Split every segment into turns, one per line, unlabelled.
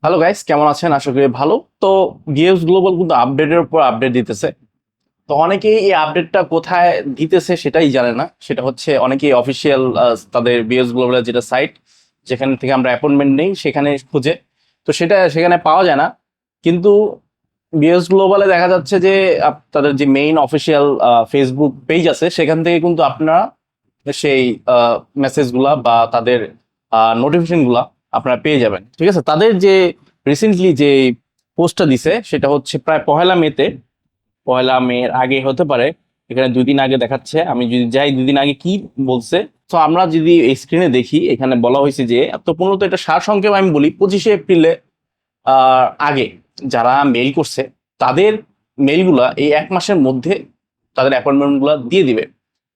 Hello guys, কেমন আছেন? আশা করি ভালো। তো গিয়েস গ্লোবাল কিন্তু আপডেটের উপর আপডেট দিতেছে। তো অনেকেই এই আপডেটটা কোথায় দিতেছে সেটাই জানে না। সেটা হচ্ছে অনেকেই অফিসিয়াল তাদের বিএস গ্লোবালের যেটা সাইট, যেখান থেকে আমরা অ্যাপয়েন্টমেন্ট নেই সেখানে খুঁজে। তো সেটা সেখানে পাওয়া যায় না। কিন্তু বিএস গ্লোবালে দেখা যাচ্ছে যে তাদের যে মেইন অফিসিয়াল ফেসবুক পেজ আছে সেখান থেকে কিন্তু আপনারা সেই মেসেজগুলা বা তাদের নোটিফিকেশনগুলা আপনারা পেয়ে যাবেন। ঠিক আছে, তাদের যে রিসেন্টলি যে পোস্টটা দিছে সেটা হচ্ছে প্রায় পহেলা মেতে, পহেলা মের আগে হতে পারে। এখানে 2 দিন আগে দেখাচ্ছে, আমি যদি যাই 2 দিন আগে কি বলছে। তো আমরা যদি এই স্ক্রিনে দেখি, এখানে বলা হয়েছে যে, তো মূলত এটা সারসংক্ষেপ আমি বলি, 25শে এপ্রিলে আগে যারা মেইল করছে তাদের মেইলগুলা এই 1 মাসের মধ্যে তাদের অ্যাপয়েন্টমেন্টগুলো দিয়ে দিবে।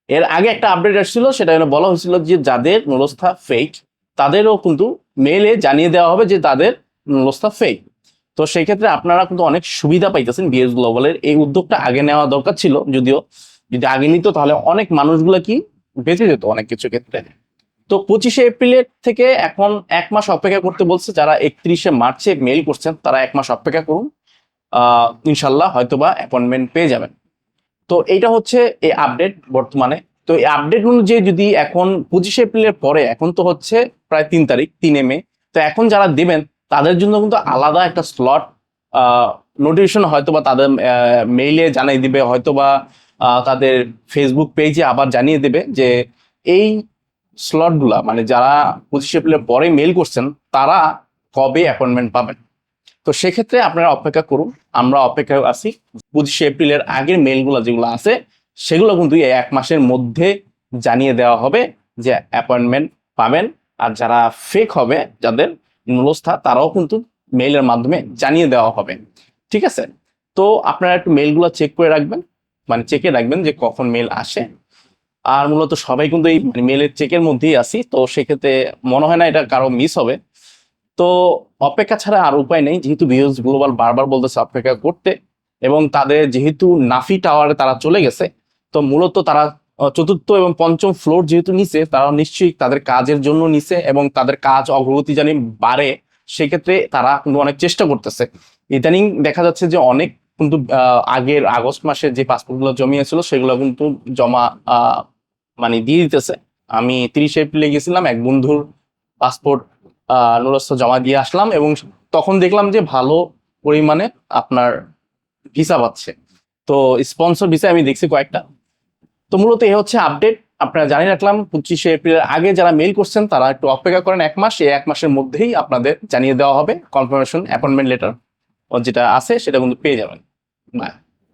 এর আগে একটা আপডেট আসছিল, সেটা বলা হয়েছিল যে যাদের নুরস্থা ফেক তাদেরও কিন্তু মেইলে জানিয়ে দেওয়া হবে যে তাদের নুরস্থা ফেক। তো সেই ক্ষেত্রে আপনারা কিন্তু অনেক সুবিধা পাইতেছেন। বিএস গ্লোবালের এই উদ্যোগটা আগে নেওয়া দরকার ছিল, যদিও যদি আগে নিত তাহলে অনেক মানুষগুলো কি বেঁচে যেত অনেক কিছু ক্ষেত্রে। তো 25শে এপ্রিলের থেকে এখন 1 মাস অপেক্ষা করতে বলছে। যারা 31শে মার্চে মেইল করছেন তারা 1 মাস অপেক্ষা করুন, ইনশাল্লাহ হয়তোবা অ্যাপয়েন্টমেন্ট পেয়ে যাবেন। তো এইটা হচ্ছে এই আপডেট বর্তমানে। তো এই আপডেট অনুযায়ী যদি এখন 25শে এপ্রিলের পরে, এখন তো হচ্ছে প্রায় 3 তারিখ, 3 মে, তো এখন যারা দেবেন তাদের জন্য কিন্তু আলাদা একটা স্লট নোটিফিকেশন হয়তোবা তাদের মেইলে জানিয়ে দিবে, হয়তোবা তাদের ফেসবুক পেজে আবার জানিয়ে দেবে যে এই স্লটগুলা, মানে যারা 25শে এপ্রিলের পরে মেইল করছেন তারা কবে অ্যাপয়েন্টমেন্ট পাবেন। তো সেক্ষেত্রে আপনারা অপেক্ষা করুন, আমরা অপেক্ষায় আছি। 25শে এপ্রিলের আগের মেইলগুলো যেগুলো আছে সেগুলো কিন্তু এই 1 মাসের মধ্যে জানিয়ে দেওয়া হবে যে অ্যাপয়েন্টমেন্ট পাবেন। আর যারা ফেক হবে, যাদের নুরস্থা, তারাও কিন্তু মেইলের মাধ্যমে জানিয়ে দেওয়া হবে। ঠিক আছে, তো আপনারা একটু মেইলগুলো চেক করে রাখবেন, মানে চেকে রাখবেন যে কখন মেইল আসে। আর মূলত সবাই কিন্তু এই মেইলের চেকের মধ্যেই আছি, তো সেক্ষেত্রে মনে হয় না এটা কারো মিস হবে। তো অপেক্ষা ছাড়া আর উপায় নেই, যেহেতু বিএস গ্লোবাল বারবার বলতেছে অপেক্ষা করতে, এবং তাদের যেহেতু নাফি টাওয়ারে তারা চলে গেছে, তো মূলত তারা চতুর্থ এবং পঞ্চম ফ্লোর যেহেতু নিচে, তারা নিশ্চয়ই তাদের কাজের জন্য নিচে এবং তাদের কাজ অগ্রগতি জানি বাড়ে, সেক্ষেত্রে তারা কিন্তু অনেক চেষ্টা করতেছে। ইদানিং দেখা যাচ্ছে যে অনেক কিন্তু আগের আগস্ট মাসে যে পাসপোর্টগুলো জমিয়েছিল সেগুলো কিন্তু জমা মানে দিয়ে দিতেছে। আমি 30শে এপ্রিলে গেছিলাম, এক বন্ধুর পাসপোর্ট নুরস্থ জমা দিয়ে আসলাম, এবং তখন দেখলাম যে ভালো পরিমাণে আপনার ভিসা পাচ্ছে। তো স্পন্সর ভিসা আমি দেখছি কয়েকটা। তো মূলত এই হচ্ছে আপডেট, আপনারা জানিয়ে রাখলাম। 25শে এপ্রিলের আগে যারা মেইল করছেন তারা একটু অপেক্ষা করেন 1 মাস, এই 1 মাসের মধ্যেই আপনাদের জানিয়ে দেওয়া হবে কনফার্মেশন অ্যাপয়েন্টমেন্ট লেটার যেটা আছে সেটা কিন্তু পেয়ে যাবেন। বাই।